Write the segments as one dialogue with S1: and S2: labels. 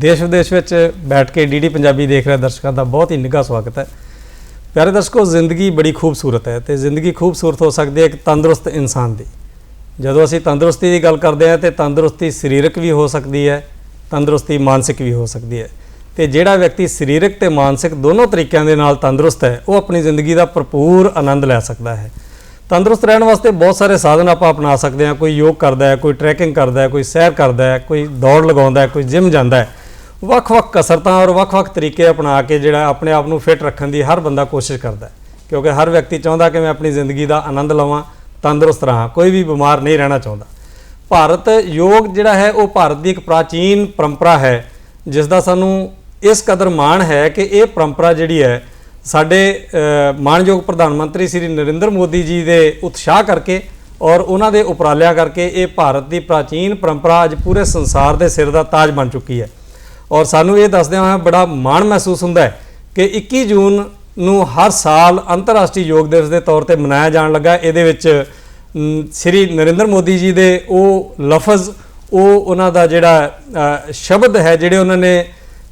S1: देश विदेश में बैठ के डी पंजाबी देख रहे दर्शकों का बहुत ही निघा स्वागत है। प्यारे दर्शकों, जिंदगी बड़ी खूबसूरत है तो जिंदगी खूबसूरत हो सकती है एक तंदुरुस्त इंसान की। जो असी तंदुरुस्ती की गल करते हैं तो तंदुरुस्ती सरीरक भी हो सकती है, तंदुरुस्ती मानसिक भी हो सकती है। तो जिहड़ा व्यक्ति सरीरक तो मानसिक दोनों तरीकों के नाल तंदुरुस्त है वो अपनी ज़िंदगी का भरपूर आनंद लै सकता है। तंदुरुस्त रहने वास्ते बहुत सारे साधन आप अपना सकते हैं। कोई योग करता है, कोई ट्रैकिंग करता है, कोई सैर करता है, कोई दौड़ लगाता है, कोई जिम जाता है। ਵੱਖ-ਵੱਖ कसरतां और ਵੱਖ-ਵੱਖ तरीके अपना के जिहड़ा अपने आप को फिट रखने की हर बंदा कोशिश करता है, क्योंकि हर व्यक्ति चाहता कि मैं अपनी जिंदगी का आनंद लवां, तंदुरुस्त रहां, कोई भी बीमार नहीं रहना चाहता। भारत योग जिहड़ा है वो भारत की एक प्राचीन परंपरा है जिसका सानू इस कदर माण है कि ये परंपरा जिहड़ी है साडे माणयोग प्रधानमंत्री श्री नरेंद्र मोदी जी के उत्साह करके और उन्हां दे उपरालियां करके ये भारत की प्राचीन परंपरा अज पूरे संसार के सिर का ताज बन चुकी है। और सानू ये दसदियां होइयां बड़ा माण महसूस हुंदा है कि 21 जून नूं हर साल अंतरराष्ट्रीय योग दिवस के तौर पर मनाया जाण लगा। इहदे विच श्री नरेंद्र मोदी जी दे वो लफज वो उन्हां दा जिहड़ा शब्द है जिहड़े उन्होंने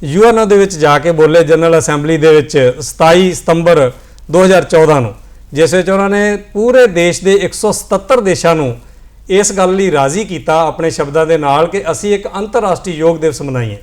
S1: UN दे विच जाके बोले जनरल असैंबली दे विच 27 सितंबर 2014 नूं, जिस विच उन्होंने पूरे देश के 177 देशों नूं इस गल लई राज़ी किया अपने शब्दों के नाल कि असी एक अंतरराष्ट्रीय योग दिवस मनाईए।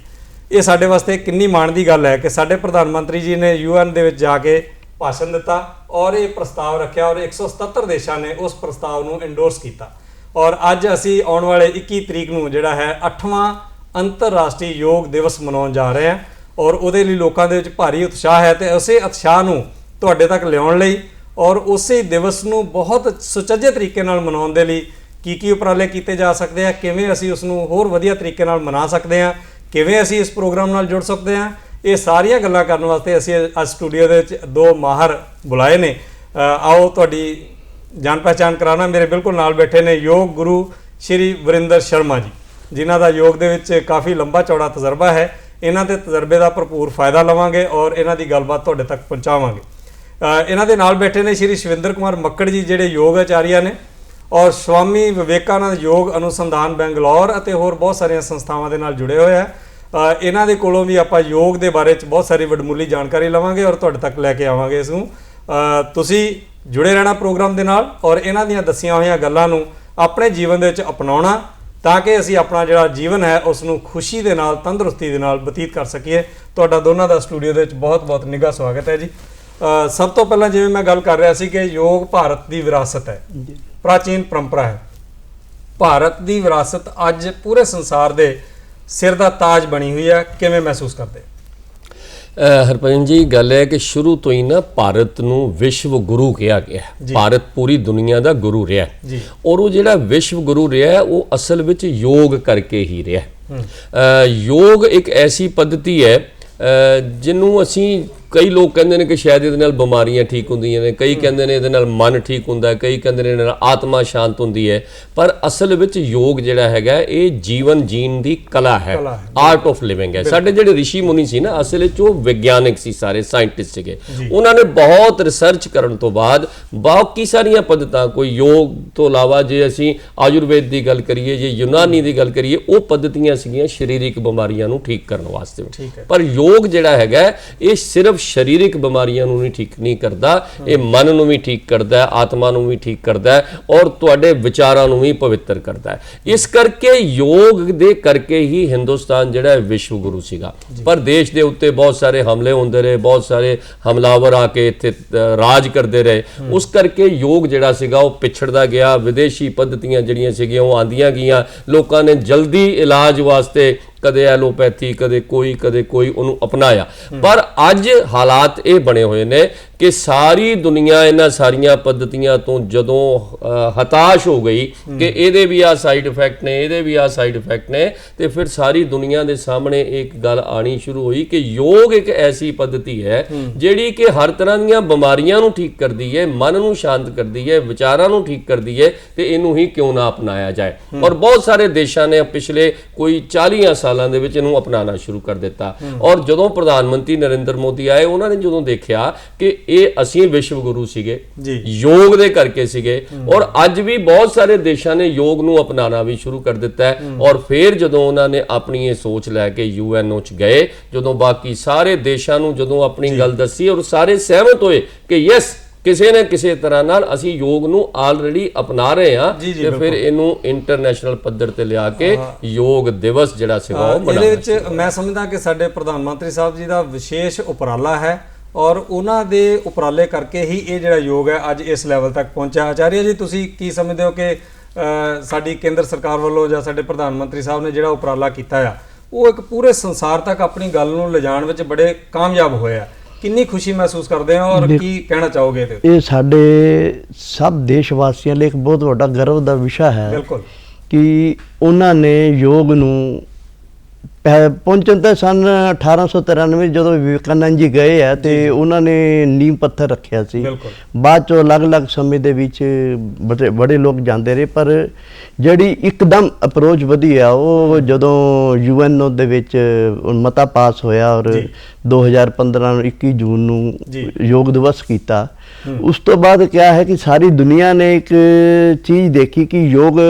S1: ये साडे वास्ते किन्नी माण दी गल है कि साडे प्रधानमंत्री जी ने UN दे विच जाके भाषण दिता और ये प्रस्ताव रखा और 177 देशों ने उस प्रस्ताव नूं इंडोर्स किया। और अज असी आने वाले 21 तरीक नूं जिहड़ा है 8वां अंतरराष्ट्रीय योग दिवस मनाउण जा रहे हैं और उहदे लई लोकां दे विच भारी उत्साह है। तो उसे उत्साह नूं तुहाडे तक लिआउण लई और उसे दिवस नूं बहुत सुचੱਜੇ तरीके नाल मनाउण दे लई की उपराले कीते जा सकते हैं, किवें असीं उस नूं होर वधिया तरीके नाल मना सकते हैं, किवें असीं इस प्रोग्राम नाल जुड़ सकते हैं। ये सारियां गल्लां करन वास्ते असीं अज स्टूडियो दे विच दो माहर बुलाए ने। आओ तुहाडी जान पहचान कराना। मेरे बिल्कुल नाल बैठे ने योग गुरु श्री वरिंदर शर्मा जी, जिन्हां दा योग दे विच काफ़ी लंबा चौड़ा तजर्बा है। इन्हां दे तजर्बे का भरपूर फायदा लवांगे और इन्हां दी गलबात तुहाडे तक पहुँचावांगे। इन्हां दे नाल बैठे ने श्री शिविंदर कुमार मक्कड़ जी, जिहड़े योग आचार्य ने और स्वामी विवेकानंद योग अनुसंधान बेंगलौर और होर बहुत सारिया संस्थावां दे नाल जुड़े हुए हैं। इन्हां दे कोलों भी आपां योग के बारे बहुत सारी वडमूली जानकारी लवांगे और तुहाडे तक लैके आवांगे। इसनूं तुसीं जुड़े रहना प्रोग्राम दे नाल और इन्हां दीयां दस्सियां होईयां गल्लां नूं अपने जीवन दे विच अपनाउणा ताकि असीं अपना जिहड़ा जीवन है उसनूं खुशी दे नाल तंदुरुस्ती दे नाल बतीत कर सकीए। तुहाडा दोनों का स्टूडियो दे विच बहुत बहुत निघा स्वागत है जी। सब तो पहलां जिवें मैं गल कर रहा सी कि योग भारत की विरासत है, प्राचीन परंपरा है। भारत की विरासत अज पूरे संसार के सिर का ताज बनी हुई है, किवें महसूस करते?
S2: हरभजन जी, गल है कि शुरू तो ही ना भारत नूं विश्व गुरु कहा गया। भारत पूरी दुनिया का गुरु रहा और वो जिहड़ा विश्व गुरु रहा वो असल विच योग करके ही रहा। योग एक ऐसी पद्धति है जिन्हों असी कई लोग कहते हैं कि शायद ये बीमारियां ठीक होंदियां ने, कई कहते हैं ये मन ठीक होंदा है, कई कहते हैं आत्मा शांत होंदी है। पर असल विच योग जिहड़ा हैगा ये जीवन जीण दी कला है, आर्ट ऑफ लिविंग है। साडे जिहड़े ऋषि मुनि सी ना असल विच वो विग्यानिक सी, सारे साइंटिस्ट सीगे। उन्होंने बहुत रिसर्च करन तो बाद बाकी सारियां पद्धतां कोई योग तो इलावा जे असीं आयुर्वेद की गल करिए, जे यूनानी की गल करिए, वो पद्धतियां सीगियां शारीरिक बीमारियां नूं ठीक करन वास्ते। पर योग जिहड़ा हैगा ये सिर्फ शरीरिक बीमारियां नूं नहीं ठीक नहीं करता, ये मन नूं भी ठीक करता है, आत्मा नूं भी ठीक करता है और तुहाडे विचारां नूं भी पवित्र करता है। इस करके योग दे करके ही हिंदुस्तान जिहड़ा विश्व गुरु सीगा। पर देश के उत्ते बहुत सारे हमले होंदे रहे, बहुत सारे हमलावर आके इत्थे राज करते रहे, उस करके योग जिहड़ा सीगा वो पिछड़दा गया। विदेशी पद्धतियां जिहड़ियां सीगियां वो आंदियां गईयां। लोकां ने जल्दी इलाज वास्ते कदे एलोपैथी कदे कोई उन्होंने अपनाया। पर अज हालात ये बने हुए ने कि सारी दुनिया इन्हां सारियां पद्धतियां तो जदों हताश हो गई कि ये भी आ साइड इफैक्ट ने, ये भी आ साइड इफैक्ट ने, तो फिर सारी दुनिया के सामने एक गल आनी शुरू हुई कि योग एक ऐसी पद्धति है जिहड़ी कि हर तरह दी बीमारियां नूं ठीक करती है, मन नूं शांत करती है, विचारां नूं ठीक करती है, तो इनू ही क्यों ना अपनाया जाए। और बहुत सारे देशों ने पिछले कोई 40 सालों के अपनाना शुरू कर दिता। और जदों प्रधानमंत्री नरेंद्र मोदी आए उन्होंने जो देखा कि ਇਹ ਅਸੀਂ ਵਿਸ਼ਵ ਗੁਰੂ ਸੀਗੇ
S1: ਜੀ
S2: ਯੋਗ ਦੇ ਕਰਕੇ ਸੀਗੇ। ਔਰ ਅੱਜ ਵੀ ਬਹੁਤ ਸਾਰੇ ਦੇਸ਼ਾਂ ਨੇ ਯੋਗ ਨੂੰ ਅਪਣਾਉਣਾ ਵੀ ਸ਼ੁਰੂ ਕਰ ਦਿੱਤਾ ਹੈ। ਔਰ ਫਿਰ ਜਦੋਂ ਉਹਨਾਂ ਨੇ ਆਪਣੀ ਇਹ ਸੋਚ ਲੈ ਕੇ UNO 'ਚ ਗਏ, ਜਦੋਂ ਬਾਕੀ ਸਾਰੇ ਦੇਸ਼ਾਂ ਨੂੰ ਜਦੋਂ ਆਪਣੀ ਗੱਲ ਦੱਸੀ ਔਰ ਸਾਰੇ ਸਹਿਮਤ ਹੋਏ ਕਿ ਯੈਸ ਕਿਸੇ ਨਾ ਕਿਸੇ ਤਰ੍ਹਾਂ ਨਾਲ ਅਸੀਂ ਯੋਗ ਨੂੰ ਆਲਰੇਡੀ ਅਪਣਾ ਰਹੇ ਹਾਂ, ਤੇ ਫਿਰ ਇਹਨੂੰ ਇੰਟਰਨੈਸ਼ਨਲ ਪੱਧਰ ਤੇ ਲਿਆ ਕੇ ਯੋਗ ਦਿਵਸ ਜਿਹੜਾ ਸੀਗਾ ਉਹ
S1: ਇਹਦੇ ਵਿੱਚ ਮੈਂ ਸਮਝਦਾ ਕਿ ਸਾਡੇ ਪ੍ਰਧਾਨ ਮੰਤਰੀ ਸਾਹਿਬ ਜੀ ਦਾ ਵਿਸ਼ੇਸ਼ ਉਪਰਾਲਾ ਹੈ ਔਰ ਉਹਨਾਂ ਦੇ ਉਪਰਾਲੇ ਕਰਕੇ ਹੀ ਇਹ ਜਿਹੜਾ ਯੋਗ ਹੈ ਅੱਜ ਇਸ ਲੈਵਲ ਤੱਕ ਪਹੁੰਚਿਆ। ਆਚਾਰੀਆ ਜੀ, ਤੁਸੀਂ ਕੀ ਸਮਝਦੇ ਹੋ ਕਿ ਸਾਡੀ ਕੇਂਦਰ ਸਰਕਾਰ ਵੱਲੋਂ ਜਾਂ ਸਾਡੇ ਪ੍ਰਧਾਨ ਮੰਤਰੀ ਸਾਹਿਬ ਨੇ ਜਿਹੜਾ ਉਪਰਾਲਾ ਕੀਤਾ ਆ ਉਹ ਇੱਕ ਪੂਰੇ ਸੰਸਾਰ ਤੱਕ ਆਪਣੀ ਗੱਲ ਨੂੰ ਲਿਜਾਣ ਵਿੱਚ ਬੜੇ ਕਾਮਯਾਬ ਹੋਏ ਆ? ਕਿੰਨੀ ਖੁਸ਼ੀ ਮਹਿਸੂਸ ਕਰਦੇ ਹੋ ਔਰ ਕੀ ਕਹਿਣਾ ਚਾਹੋਗੇ ਇਹਦੇ ਉੱਤੇ?
S3: ਇਹ ਸਾਡੇ ਸਭ ਦੇਸ਼ ਵਾਸੀਆਂ ਲਈ ਇੱਕ ਬਹੁਤ ਵੱਡਾ ਗਰਵ ਦਾ ਵਿਸ਼ਾ ਹੈ।
S1: ਬਿਲਕੁਲ
S3: ਕਿ ਉਹਨਾਂ ਨੇ ਯੋਗ ਨੂੰ ਪਹੁੰਚਣ ਤਾਂ ਸਨ 1893 ਜਦੋਂ ਵਿਵੇਕਾਨੰਦ ਜੀ ਗਏ ਆ ਤੇ ਉਹਨਾਂ ਨੇ ਨੀਂਹ ਪੱਥਰ ਰੱਖਿਆ ਸੀ। ਬਾਅਦ ਚੋਂ ਅਲੱਗ-ਅਲੱਗ ਸਮੇਂ ਦੇ ਵਿੱਚ ਬੜੇ ਲੋਕ ਜਾਂਦੇ ਰਹੇ, ਪਰ ਜਿਹੜੀ ਇੱਕਦਮ ਅਪਰੋਚ ਵਧੀ ਆ ਉਹ ਜਦੋਂ UNO ਦੇ ਵਿੱਚ ਮਤਾ ਪਾਸ ਹੋਇਆ ਔਰ 2015 ਨੂੰ 21 ਜੂਨ ਨੂੰ ਯੋਗ ਦਿਵਸ ਕੀਤਾ। ਉਸ ਤੋਂ ਬਾਅਦ ਕਿਆ ਹੈ ਕਿ ਸਾਰੀ ਦੁਨੀਆ ਨੇ ਇੱਕ ਚੀਜ਼ ਦੇਖੀ ਕਿ ਯੋਗ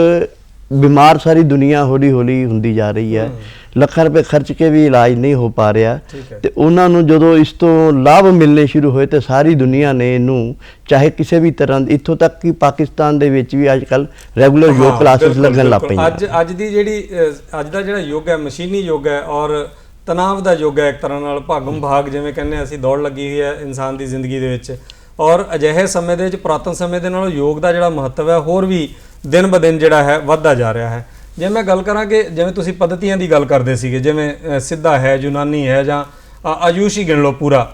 S3: ਬਿਮਾਰ ਸਾਰੀ ਦੁਨੀਆ ਹੌਲੀ ਹੌਲੀ ਹੁੰਦੀ ਜਾ ਰਹੀ ਹੈ, ਲੱਖਾਂ ਰੁਪਏ ਖਰਚ ਕੇ ਵੀ ਇਲਾਜ ਨਹੀਂ ਹੋ ਪਾ ਰਿਹਾ, ਤੇ ਉਹਨਾਂ ਨੂੰ ਜਦੋਂ ਇਸ ਤੋਂ ਲਾਭ ਮਿਲਣੇ ਸ਼ੁਰੂ ਹੋਏ ਤੇ ਸਾਰੀ ਦੁਨੀਆ ਨੇ ਇਹਨੂੰ ਚਾਹੇ ਕਿਸੇ ਵੀ ਤਰ੍ਹਾਂ ਇੱਥੋਂ ਤੱਕ ਕਿ ਪਾਕਿਸਤਾਨ ਦੇ ਵਿੱਚ ਵੀ ਅੱਜ ਕੱਲ੍ਹ ਰੈਗੂਲਰ ਯੋਗ ਕਲਾਸਿਸ ਲੱਗਣ ਲੱਗ ਪਈਆਂ।
S1: ਅੱਜ ਦਾ ਜਿਹੜਾ ਯੁੱਗ ਹੈ ਮਸ਼ੀਨੀ ਯੁੱਗ ਹੈ ਔਰ ਤਣਾਵ ਦਾ ਯੁੱਗ ਹੈ, ਇੱਕ ਤਰ੍ਹਾਂ ਨਾਲ ਭਾਗਮ ਭਾਗ ਜਿਵੇਂ ਕਹਿੰਦੇ ਅਸੀਂ ਦੌੜ ਲੱਗੀ ਹੋਈ ਹੈ ਇਨਸਾਨ ਦੀ ਜ਼ਿੰਦਗੀ ਦੇ ਵਿੱਚ। ਔਰ ਅਜਿਹੇ ਸਮੇਂ ਦੇ ਵਿੱਚ ਪੁਰਾਤਨ ਸਮੇਂ ਦੇ ਨਾਲੋਂ ਯੋਗ ਦਾ ਜਿਹੜਾ ਮਹੱਤਵ ਹੈ ਹੋਰ ਵੀ ਦਿਨ ਬ ਦਿਨ ਜਿਹੜਾ ਹੈ ਵੱਧਦਾ ਜਾ ਰਿਹਾ ਹੈ। ਜੇ ਮੈਂ ਗੱਲ ਕਰਾਂ ਕਿ ਜਿਵੇਂ ਤੁਸੀਂ ਪद्धਤੀਆਂ ਦੀ ਗੱਲ ਕਰਦੇ ਸੀਗੇ, ਜਿਵੇਂ ਸਿੱਧਾ ਹੈ, ਯੂਨਾਨੀ ਹੈ ਜਾਂ ਆਯੂਸ਼ ਹੀ ਗਿਣ ਲਓ ਪੂਰਾ,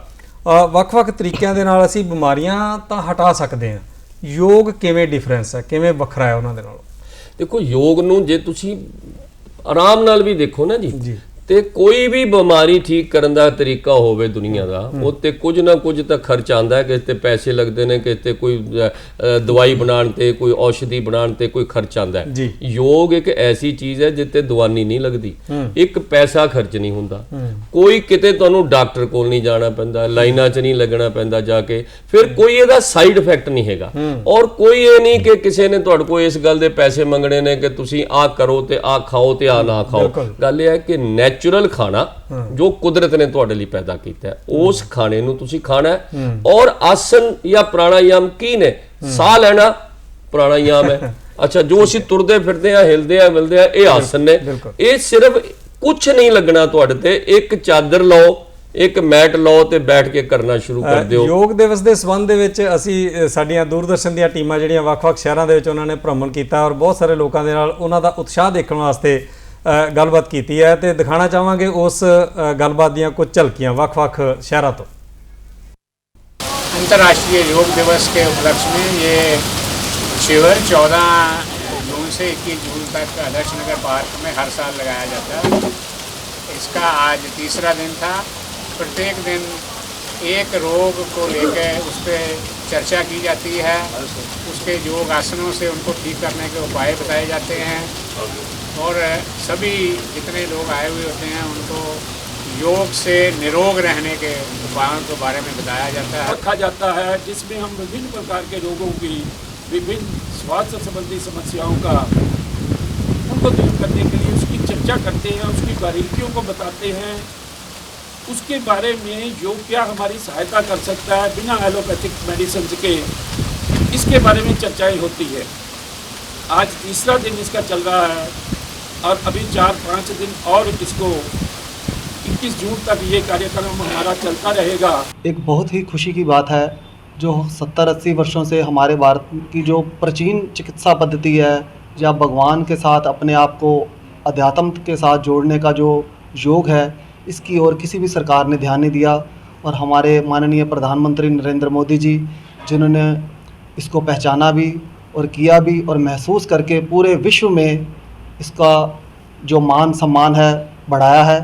S1: ਵੱਖ-ਵੱਖ ਤਰੀਕਿਆਂ ਦੇ ਨਾਲ ਅਸੀਂ ਬਿਮਾਰੀਆਂ ਤਾਂ ਹਟਾ ਸਕਦੇ ਹਾਂ। ਯੋਗ ਕਿਵੇਂ ਡਿਫਰੈਂਸ ਹੈ, ਕਿਵੇਂ ਵੱਖਰਾ ਹੈ ਉਹਨਾਂ ਦੇ ਨਾਲੋਂ?
S2: ਦੇਖੋ, ਯੋਗ ਨੂੰ ਜੇ ਤੁਸੀਂ ਆਰਾਮ ਨਾਲ ਵੀ ਦੇਖੋ ਨਾ ਜੀ ਤੇ ਕੋਈ ਵੀ ਬਿਮਾਰੀ ਠੀਕ ਕਰਨ ਦਾ ਤਰੀਕਾ ਹੋਵੇ ਦੁਨੀਆ ਦਾ, ਉੱਤੇ ਕੁਝ ਨਾ ਕੁਝ ਤਾਂ ਖਰਚ ਆਉਂਦਾ ਹੈ। ਕਿਸੇ ਤੇ ਪੈਸੇ ਲੱਗਦੇ ਨੇ, ਕਿਸੇ ਤੇ ਕੋਈ ਦਵਾਈ ਬਣਾਉਣ ਤੇ, ਕੋਈ ਔਸ਼ਧੀ ਬਣਾਉਣ ਤੇ ਕੋਈ ਖਰਚ ਆਉਂਦਾ ਹੈ। ਯੋਗ ਇੱਕ ਐਸੀ ਚੀਜ਼ ਹੈ ਜਿੱਤੇ ਦਵਾਨੀ ਨਹੀਂ ਲੱਗਦੀ, ਇੱਕ ਪੈਸਾ ਖਰਚ ਨਹੀਂ ਹੁੰਦਾ, ਕੋਈ ਕਿਤੇ ਤੁਹਾਨੂੰ ਡਾਕਟਰ ਕੋਲ ਨਹੀਂ ਜਾਣਾ ਪੈਂਦਾ, ਲਾਈਨਾਂ 'ਚ ਨਹੀਂ ਲੱਗਣਾ ਪੈਂਦਾ ਜਾ ਕੇ, ਫਿਰ ਕੋਈ ਇਹਦਾ ਸਾਈਡ ਇਫੈਕਟ ਨਹੀਂ ਹੈਗਾ। ਔਰ ਕੋਈ ਇਹ ਨਹੀਂ ਕਿ ਕਿਸੇ ਨੇ ਤੁਹਾਡੇ ਕੋਲ ਇਸ ਗੱਲ ਦੇ ਪੈਸੇ ਮੰਗਣੇ ਨੇ ਕਿ ਤੁਸੀਂ ਆਹ ਕਰੋ ਤੇ ਆਹ ਖਾਓ ਤੇ ਆਹ ਨਾ ਖਾਓ। ਗੱਲ ਇਹ ਹੈ ਕਿ ਨੈਚੁਰਲ ਖਾਣਾ ਜੋ ਕੁਦਰਤ ਨੇ ਤੁਹਾਡੇ ਲਈ ਪੈਦਾ ਕੀਤਾ ਹੈ, ਉਸ ਖਾਣੇ ਨੂੰ ਤੁਸੀਂ ਖਾਣਾ ਹੈ। ਔਰ ਆਸਨ ਜਾਂ ਪ੍ਰਾਣਾਯਾਮ ਕੀ ਨੇ? ਸਾਹ ਲੈਣਾ ਪ੍ਰਾਣਾਯਾਮ ਹੈ। ਅੱਛਾ, ਜੋ ਅਸੀਂ ਤੁਰਦੇ ਫਿਰਦੇ ਆ, ਹਿਲਦੇ ਆ, ਮਿਲਦੇ ਆ, ਇਹ ਆਸਨ ਨੇ। ਇਹ ਸਿਰਫ ਕੁਝ ਨਹੀਂ ਲੱਗਣਾ ਤੁਹਾਡੇ ਤੇ, ਇੱਕ ਚਾਦਰ ਲਓ, ਇੱਕ ਮੈਟ ਲਓ ਤੇ ਬੈਠ ਕੇ ਕਰਨਾ ਸ਼ੁਰੂ ਕਰ ਦਿਓ।
S1: ਯੋਗ ਦਿਵਸ ਦੇ ਸੰਬੰਧ ਦੇ ਵਿੱਚ ਅਸੀਂ ਸਾਡੀਆਂ ਦੂਰਦਰਸ਼ਨ ਦੀਆਂ ਟੀਮਾਂ ਜਿਹੜੀਆਂ ਵੱਖ-ਵੱਖ ਸ਼ਹਿਰਾਂ ਦੇ ਵਿੱਚ ਉਹਨਾਂ ਨੇ ਭ੍ਰਮਣ ਕੀਤਾ ਔਰ ਬਹੁਤ ਸਾਰੇ ਲੋਕਾਂ ਦੇ ਨਾਲ ਉਹਨਾਂ ਦਾ ਉਤਸ਼ਾਹ ਦੇਖਣ ਵਾਸਤੇ ਗੱਲਬਾਤ ਕੀਤੀ ਹੈ ਤੇ ਦਿਖਾਣਾ ਚਾਹਾਂਗੇ ਉਸ ਗੱਲਬਾਤ ਦੀਆਂ ਕੁਝ ਝਲਕੀਆਂ ਵੱਖ-ਵੱਖ शहरों तो।
S4: अंतर्राष्ट्रीय योग दिवस के उपलक्ष्य में ये शिविर 14 जून से 21 जून तक आदर्श नगर पार्क में हर साल लगाया जाता है। इसका आज तीसरा दिन था। प्रत्येक दिन एक रोग को लेकर उस पर चर्चा की जाती है, उसके योग आसनों से उनको ठीक करने के उपाय बताए जाते हैं और सभी जितने लोग आए हुए होते हैं उनको योग से निरोग रहने के उपायों के बारे में बताया जाता है,
S5: रखा जाता है, जिसमें हम विभिन्न प्रकार के रोगों की, विभिन्न स्वास्थ्य संबंधी समस्याओं का उनको दूर करने के लिए उसकी चर्चा करते हैं, उसकी बारीकियों को बताते हैं, उसके बारे में योग क्या हमारी सहायता कर सकता है बिना एलोपैथिक मेडिसिन के, इसके बारे में चर्चाएं होती है। आज तीसरा दिन इसका चल रहा है और अभी 4-5 दिन और इसको 21 जून तक ये कार्यक्रम हमारा चलता रहेगा।
S6: एक बहुत ही खुशी की बात है जो 70-80 वर्षों से हमारे भारत की जो प्राचीन चिकित्सा पद्धति है, या भगवान के साथ अपने आप को अध्यात्म के साथ जोड़ने का जो योग है, इसकी ओर किसी भी सरकार ने ध्यान नहीं दिया। और हमारे माननीय प्रधानमंत्री नरेंद्र मोदी जी, जिन्होंने इसको पहचाना भी और किया भी और महसूस करके पूरे विश्व में इसका जो मान सम्मान है बढ़ाया है,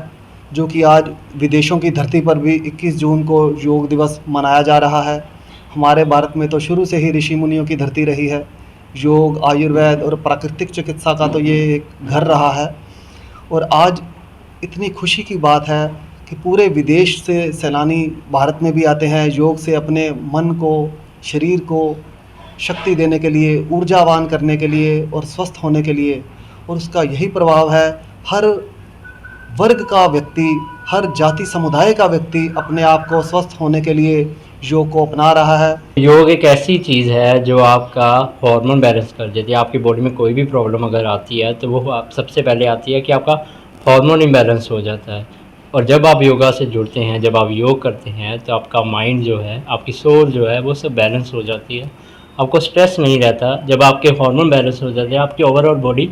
S6: जो कि आज विदेशों की धरती पर भी 21 जून को योग दिवस मनाया जा रहा है। हमारे भारत में तो शुरू से ही ऋषि मुनियों की धरती रही है। योग, आयुर्वेद और प्राकृतिक चिकित्सा का तो ये एक घर रहा है। और आज इतनी खुशी की बात है कि पूरे विदेश से सैलानी भारत में भी आते हैं योग से अपने मन को, शरीर को शक्ति देने के लिए, ऊर्जावान करने के लिए और स्वस्थ होने के लिए। और उसका यही प्रभाव है, हर वर्ग का व्यक्ति, हर जाति समुदाय का व्यक्ति अपने आप को स्वस्थ होने के लिए योग को अपना रहा है।
S7: योग एक ऐसी चीज़ है जो आपका हार्मोन बैलेंस कर देती है। आपकी बॉडी में कोई भी प्रॉब्लम अगर आती है तो वो आप सबसे पहले आती है कि आपका हार्मोन इम्बैलेंस हो जाता है। और जब आप योगा से जुड़ते हैं, जब आप योग करते हैं, तो आपका माइंड जो है, आपकी सोल जो है, वो सब बैलेंस हो जाती है। आपको स्ट्रेस नहीं रहता। जब आपके हार्मोन बैलेंस हो जाते हैं, आपकी ओवरऑल बॉडी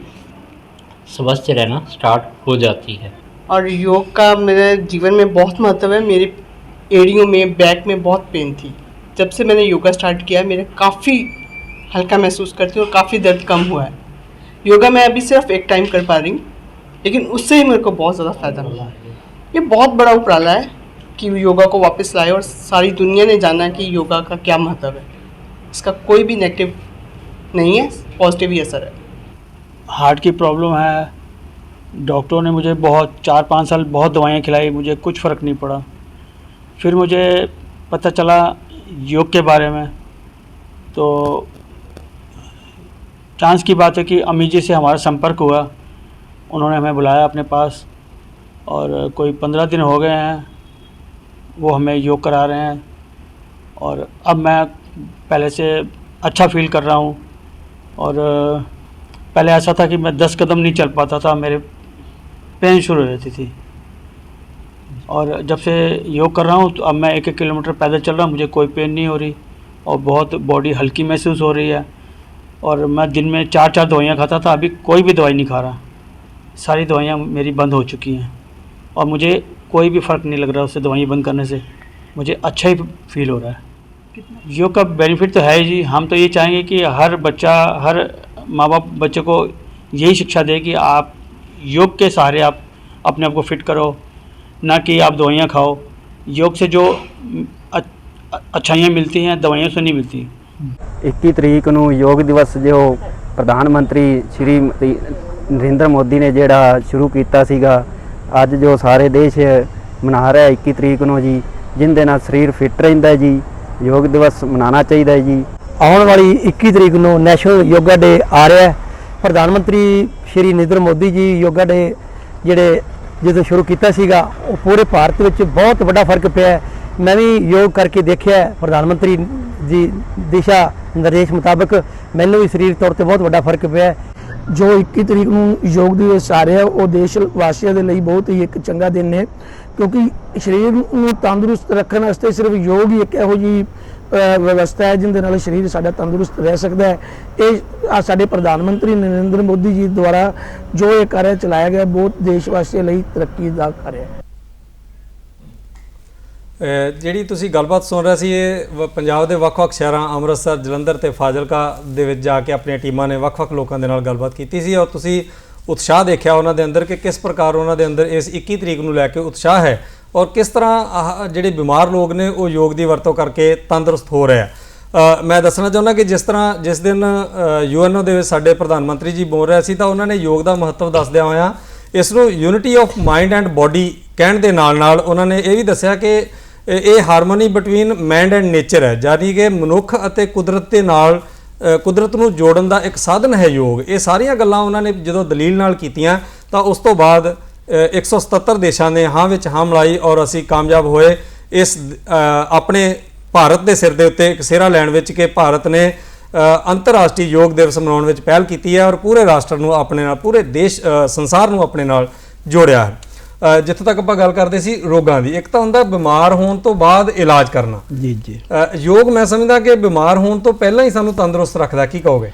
S7: स्वस्थ रहना स्टार्ट हो जाती है।
S8: और योग का मेरे जीवन में बहुत महत्व है। मेरी एड़ियों में, बैक में बहुत पेन थी। जब से मैंने योगा स्टार्ट किया, मेरे काफ़ी हल्का महसूस करती हूँ और काफ़ी दर्द कम हुआ है। योगा मैं अभी सिर्फ एक टाइम कर पा रही हूँ, लेकिन उससे ही मेरे को बहुत ज़्यादा फ़ायदा मिला है। ये बहुत बड़ा उपराला है कि योगा को वापस लाए और सारी दुनिया ने जाना कि योगा का क्या महत्व है। इसका कोई भी नेगेटिव नहीं है, पॉजिटिव ही असर है।
S9: हार्ट की प्रॉब्लम है। डॉक्टरों ने मुझे बहुत 4-5 साल बहुत दवाइयाँ खिलाई, मुझे कुछ फ़र्क नहीं पड़ा। फिर मुझे पता चला योग के बारे में, तो चांस की बात है कि अम्मी जी से हमारा संपर्क हुआ। उन्होंने हमें बुलाया अपने पास और कोई 15 दिन हो गए हैं वो हमें योग करा रहे हैं। और अब मैं पहले से अच्छा फील कर रहा हूँ। और पहले ऐसा था कि मैं 10 कदम नहीं चल पाता था, मेरे पेन शुरू हो जाती थी। और जब से योग कर रहा हूँ तो अब मैं 1-1 किलोमीटर पैदल चल रहा हूँ, मुझे कोई पेन नहीं हो रही और बहुत बॉडी हल्की महसूस हो रही है। और मैं दिन में 4-4 दवाइयाँ खाता था, अभी कोई भी दवाई नहीं खा रहा। सारी दवाइयाँ मेरी बंद हो चुकी हैं और मुझे कोई भी फ़र्क नहीं लग रहा उससे दवाइयाँ बंद करने से। मुझे अच्छा ही फील हो रहा है। योग का बेनिफिट तो है ही जी। हम तो ये चाहेंगे कि हर बच्चा, हर माँ बाप बच्चे को यही शिक्षा दे कि आप योग के सहारे आप अपने आप को फिट करो, ना कि आप दवाइयाँ खाओ। योग से जो अच्छाइयाँ मिलती हैं दवाइयों से नहीं मिलती।
S10: 21 तरीक ਨੂੰ योग दिवस जो प्रधानमंत्री श्री नरेंद्र मोदी ने ਜਿਹੜਾ शुरू किया ਸੀਗਾ, ਅੱਜ जो सारे देश मना रहा है 21 तरीक ਨੂੰ जी, जिंदे नाल शरीर फिट रहिंदा जी। योग दिवस मनाना चाहिए जी।
S11: आने वाली 21 तरीक ਨੂੰ ਨੈਸ਼ਨਲ योगा डे आ रहा है। प्रधानमंत्री श्री नरेंद्र मोदी जी योगा डे ਜਿਹੜੇ ਜਦੋਂ शुरू किया ਸੀਗਾ, ਉਹ पूरे भारत ਵਿੱਚ बहुत बड़ा फर्क ਪਿਆ है। मैं भी योग करके देखा है, प्रधानमंत्री जी दिशा निर्देश मुताबिक मैंने भी शरीर तौर पर बहुत बड़ा फर्क ਪਿਆ है।
S12: जो 21 तरीक ਨੂੰ योग दिवस आ रहा है वो देश वासियों के लिए बहुत ही एक चंगा दिन है, क्योंकि शरीर ਨੂੰ तंदुरुस्त रखने वास्ते सिर्फ योग ही एक ਇਹੋ ਜਿਹੀ व्यवस्था है जिंदे नाल शरीर साडा तंदुरुस्त रह सकता है। ये साडे प्रधानमंत्री नरेंद्र मोदी जी द्वारा जो ये कार्य चलाया गया बहुत देशवासियों ਲਈ तरक्की ਦਾ कार्य है।
S1: ਜਿਹੜੀ ਤੁਸੀਂ ਗੱਲਬਾਤ ਸੁਣ ਰਹੇ ਸੀ, ਇਹ ਪੰਜਾਬ ਦੇ ਵੱਖ-ਵੱਖ ਸ਼ਹਿਰਾਂ ਅੰਮ੍ਰਿਤਸਰ, ਜਲੰਧਰ ਤੇ ਫਾਜ਼ਿਲਕਾ ਦੇ ਵਿੱਚ ਜਾ ਕੇ ਆਪਣੀਆਂ ਟੀਮਾਂ ਨੇ ਵੱਖ-ਵੱਖ ਲੋਕਾਂ ਦੇ ਨਾਲ ਗੱਲਬਾਤ ਕੀਤੀ ਸੀ ਔਰ ਤੁਸੀਂ ਉਤਸ਼ਾਹ ਦੇਖਿਆ ਉਹਨਾਂ ਦੇ ਅੰਦਰ ਕਿ ਕਿਸ ਪ੍ਰਕਾਰ ਉਹਨਾਂ ਦੇ ਅੰਦਰ ਇਸ 21 ਤਰੀਕ ਨੂੰ ਲੈ ਕੇ ਉਤਸ਼ਾਹ ਹੈ ਔਰ ਕਿਸ ਤਰ੍ਹਾਂ ਜਿਹੜੇ ਬਿਮਾਰ ਲੋਕ ਨੇ ਉਹ ਯੋਗ ਦੀ ਵਰਤੋਂ ਕਰਕੇ ਤੰਦਰੁਸਤ ਹੋ ਰਹੇ ਆ। ਮੈਂ ਦੱਸਣਾ ਚਾਹੁੰਦਾ ਕਿ ਜਿਸ ਦਿਨ ਯੂਐਨਓ ਦੇ ਵਿੱਚ ਸਾਡੇ ਪ੍ਰਧਾਨ ਮੰਤਰੀ ਜੀ ਬੋਲ ਰਹੇ ਸੀ ਤਾਂ ਉਹਨਾਂ ਨੇ ਯੋਗ ਦਾ ਮਹੱਤਵ ਦੱਸਦਿਆਂ ਹੋਇਆਂ ਇਸ ਨੂੰ unity of mind and body ਕਹਿਣ ਦੇ ਨਾਲ ਉਹਨਾਂ ਨੇ ਇਹ ਵੀ ਦੱਸਿਆ ਕਿ ਇਹ harmony between man and nature ਹੈ, ਯਾਨੀ ਕਿ ਮਨੁੱਖ ਅਤੇ ਕੁਦਰਤ ਦੇ ਨਾਲ, ਕੁਦਰਤ ਨੂੰ ਜੋੜਨ ਦਾ ਇੱਕ ਸਾਧਨ ਹੈ ਯੋਗ। ਇਹ ਸਾਰੀਆਂ ਗੱਲਾਂ ਉਹਨਾਂ ਨੇ ਜਦੋਂ ਦਲੀਲ ਨਾਲ ਕੀਤੀਆਂ ਤਾਂ ਉਸ ਤੋਂ ਬਾਅਦ 177 ਦੇਸ਼ਾਂ ਨੇ ਹਾਂ ਵਿੱਚ ਹਾਂ ਮਿਲਾਈ ਔਰ ਅਸੀਂ ਕਾਮਯਾਬ ਹੋਏ ਇਸ ਆਪਣੇ ਭਾਰਤ ਦੇ ਸਿਰ ਦੇ ਉੱਤੇ ਇੱਕ ਸਿਹਰਾ ਲੈਣ ਵਿੱਚ ਕਿ ਭਾਰਤ ਨੇ ਅੰਤਰਰਾਸ਼ਟਰੀ ਯੋਗ ਦਿਵਸ ਮਨਾਉਣ ਵਿੱਚ ਪਹਿਲ ਕੀਤੀ ਹੈ ਔਰ ਪੂਰੇ ਰਾਸ਼ਟਰ ਨੂੰ ਆਪਣੇ ਨਾਲ, ਪੂਰੇ ਦੇਸ਼ ਸੰਸਾਰ ਨੂੰ ਆਪਣੇ ਨਾਲ ਜੋੜਿਆ ਹੈ। ਜਿੱਥੇ ਤੱਕ ਆਪਾਂ ਗੱਲ ਕਰਦੇ ਸੀ ਰੋਗਾਂ ਦੀ, ਇੱਕ ਤਾਂ ਹੁੰਦਾ ਬਿਮਾਰ ਹੋਣ ਤੋਂ ਬਾਅਦ ਇਲਾਜ ਕਰਨਾ
S3: ਜੀ ਜੀ।
S1: ਯੋਗ ਮੈਂ ਸਮਝਦਾ ਕਿ ਬਿਮਾਰ ਹੋਣ ਤੋਂ ਪਹਿਲਾਂ ਹੀ ਸਾਨੂੰ ਤੰਦਰੁਸਤ ਰੱਖਦਾ। ਕੀ ਕਹੋਗੇ?